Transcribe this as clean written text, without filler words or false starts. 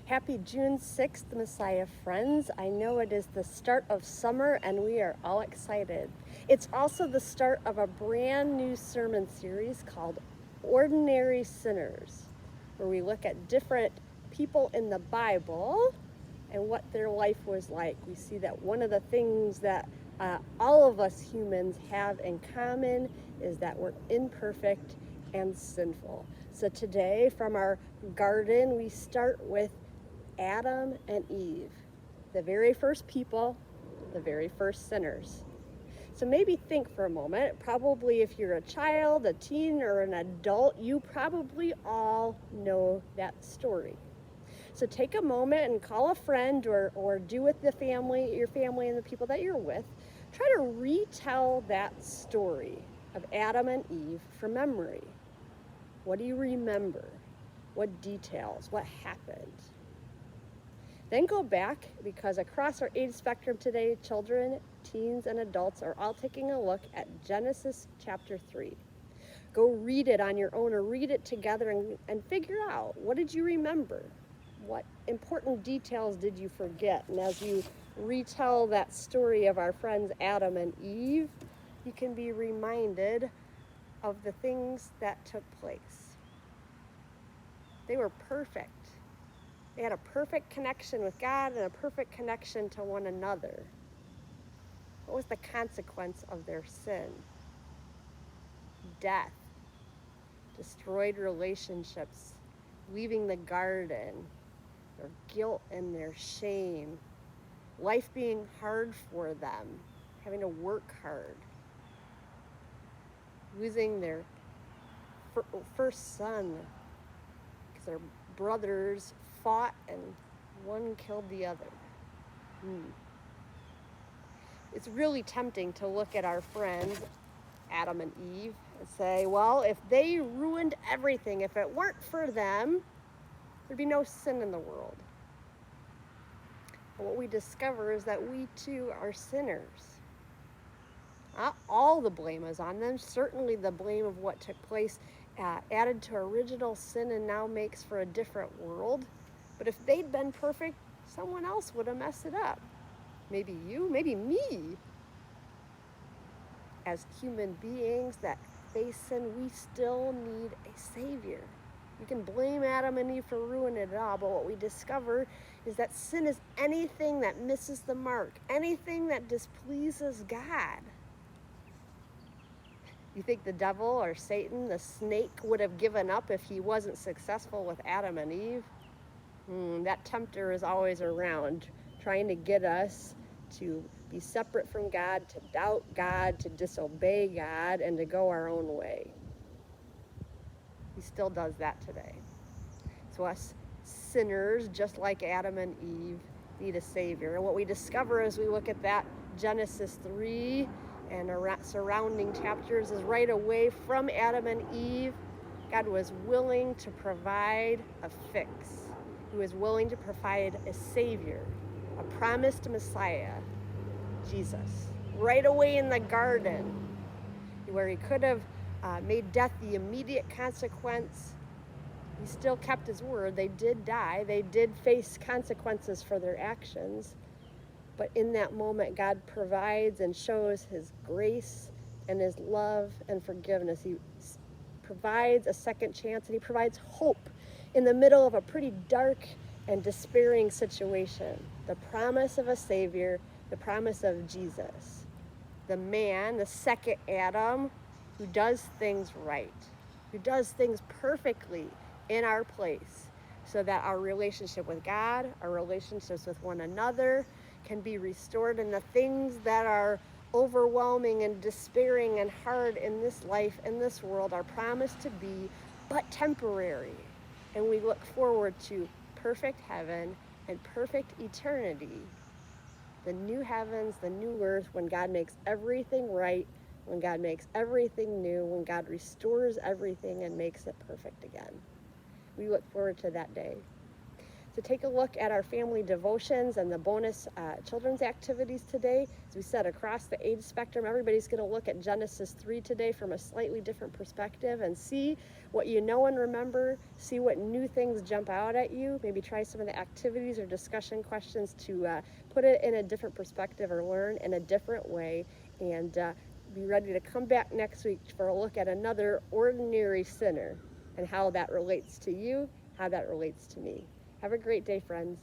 Happy June 6th, Messiah friends. I know it is the start of summer and we are all excited. It's also the start of a brand new sermon series called Ordinary Sinners, where we look at different people in the Bible and what their life was like. We see that one of the things that all of us humans have in common is that we're imperfect and sinful. So today, from our garden, we start with Adam and Eve, the very first people, the very first sinners. So maybe think for a moment. Probably if you're a child, a teen, or an adult, you probably all know that story. So take a moment and call a friend or do with your family and the people that you're with. Try to retell that story of Adam and Eve from memory. What do you remember? What details? What happened? Then go back, because across our age spectrum today, children, teens, and adults are all taking a look at Genesis chapter 3. Go read it on your own or read it together and figure out, what did you remember? What important details did you forget? And as you retell that story of our friends Adam and Eve, you can be reminded of the things that took place. They were perfect. They had a perfect connection with God and a perfect connection to one another. What was the consequence of their sin? Death, destroyed relationships, leaving the garden, their guilt and their shame, life being hard for them, having to work hard, losing their first son because their brothers fought and one killed the other. It's really tempting to look at our friends, Adam and Eve, and say, well, if they ruined everything, if it weren't for them, there'd be no sin in the world. But what we discover is that we too are sinners. Not all the blame is on them. Certainly the blame of what took place added to original sin and now makes for a different world. But if they'd been perfect, someone else would have messed it up. Maybe you, maybe me. As human beings that face sin, we still need a Savior. We can blame Adam and Eve for ruining it all, but what we discover is that sin is anything that misses the mark, anything that displeases God. You think the devil or Satan, the snake, would have given up if he wasn't successful with Adam and Eve? That tempter is always around, trying to get us to be separate from God, to doubt God, to disobey God, and to go our own way. He still does that today. So us sinners, just like Adam and Eve, need a Savior. And what we discover as we look at that Genesis 3 and surrounding chapters is right away from Adam and Eve, God was willing to provide a fix. He was willing to provide a Savior, a promised Messiah, Jesus. Right away in the garden, where he could have made death the immediate consequence, he still kept his word. They did die. They did face consequences for their actions. But in that moment, God provides and shows his grace and his love and forgiveness. He provides a second chance, and he provides hope in the middle of a pretty dark and despairing situation. The promise of a Savior, the promise of Jesus. The man, the second Adam, who does things right, who does things perfectly in our place, so that our relationship with God, our relationships with one another can be restored, and the things that are overwhelming and despairing and hard in this life, in this world, are promised to be but temporary. And we look forward to perfect heaven and perfect eternity. The new heavens, the new earth, when God makes everything right, when God makes everything new, when God restores everything and makes it perfect again. We look forward to that day. to take a look at our family devotions and the bonus children's activities today. As we said, across the age spectrum, everybody's going to look at Genesis 3 today from a slightly different perspective and see what you know and remember, see what new things jump out at you, maybe try some of the activities or discussion questions to put it in a different perspective or learn in a different way, and be ready to come back next week for a look at another ordinary sinner and how that relates to you, how that relates to me. Have a great day, friends.